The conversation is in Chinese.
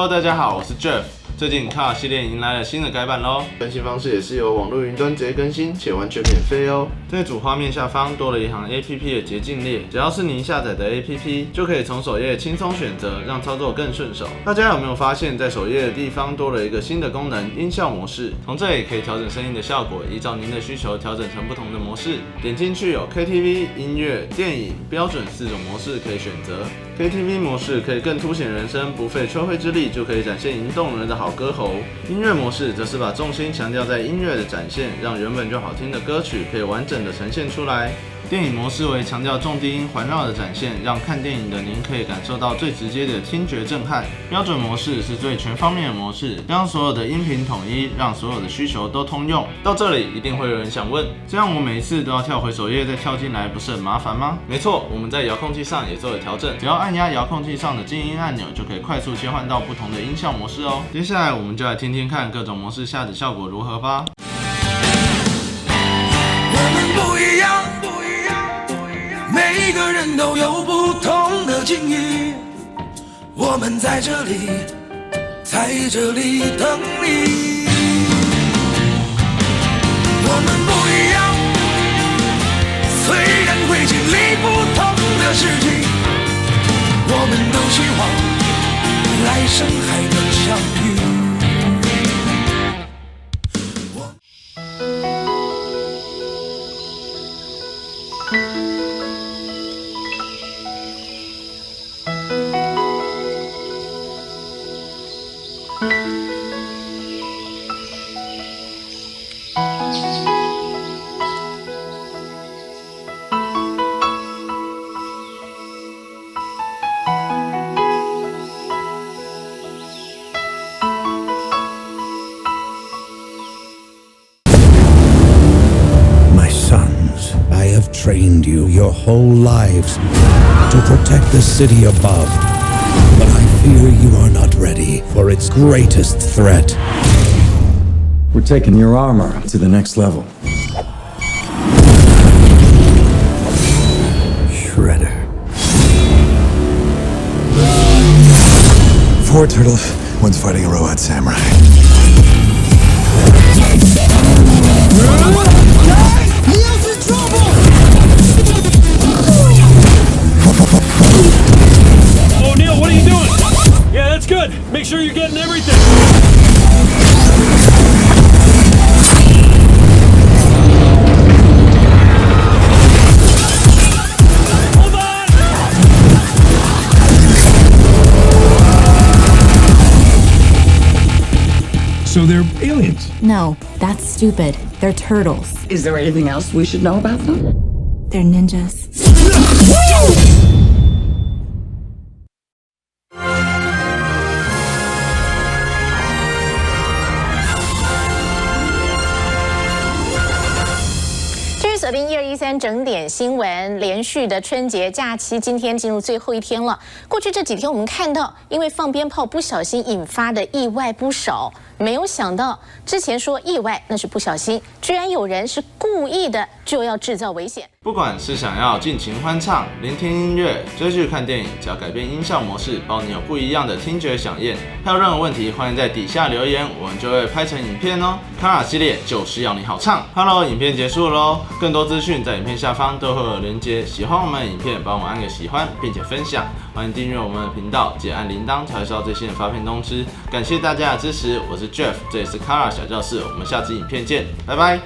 Hello， 大家好，我是 Jeff。最近 Car 系列迎来了新的改版咯，更新方式也是由网络云端直接更新，且完全免费哦。在主画面下方多了一行 APP 的捷径列，只要是您下载的 APP， 就可以从首页轻松选择，让操作更顺手。大家有没有发现，在首页的地方多了一个新的功能——音效模式？从这里可以调整声音的效果，依照您的需求调整成不同的模式。点进去有 KTV、音乐、电影、标准4种模式可以选择。KTV 模式可以更凸显人声，不费吹灰之力就可以展现引动人的好歌喉。音乐模式则是把重心强调在音乐的展现，让原本就好听的歌曲可以完整的呈现出来。电影模式为强调重低音环绕的展现，让看电影的您可以感受到最直接的听觉震撼。标准模式是最全方面的模式，将所有的音频统一，让所有的需求都通用。到这里一定会有人想问，这样我每一次都要跳回首页再跳进来，不是很麻烦吗？没错，我们在遥控器上也做了调整，只要按压遥控器上的静音按钮，就可以快速切换到不同的音效模式哦。接下来我们就来听听看各种模式下的效果如何吧。我们不一样，每个人都有不同的境遇，我们在这里等你。我们不一样，虽然会经历不同的事情，我们都希望来生还能相遇。Trained you your whole lives to protect the city above, but I fear you are not ready for its greatest threat. We're taking your armor to the next level. Shredder. 4 turtles, one's fighting a robot samurai. What are you doing? Yeah, that's good. Make sure you're getting everything. Hold on! So they're aliens? No, that's stupid. They're turtles. Is there anything else we should know about them? They're ninjas. 锁定1213整点新闻，连续的春节假期今天进入最后一天了。过去这几天我们看到，因为放鞭炮不小心引发的意外不少，没有想到之前说意外那是不小心，居然有人是故意的就要制造危险。不管是想要尽情欢唱、聆听音乐、追剧看电影，只要改变音效模式，包你有不一样的听觉响应。还有任何问题，欢迎在底下留言，我们就会拍成影片哦。Kara 系列就是要你好唱。Hello， 影片结束喽，更多资讯在影片下方都会有连结。喜欢我们的影片，帮我们按个喜欢，并且分享。欢迎订阅我们的频道，记得按铃铛才会收到最新的发片通知。感谢大家的支持，我是 Jeff， 这也是 Kara 小教室，我们下次影片见，拜拜。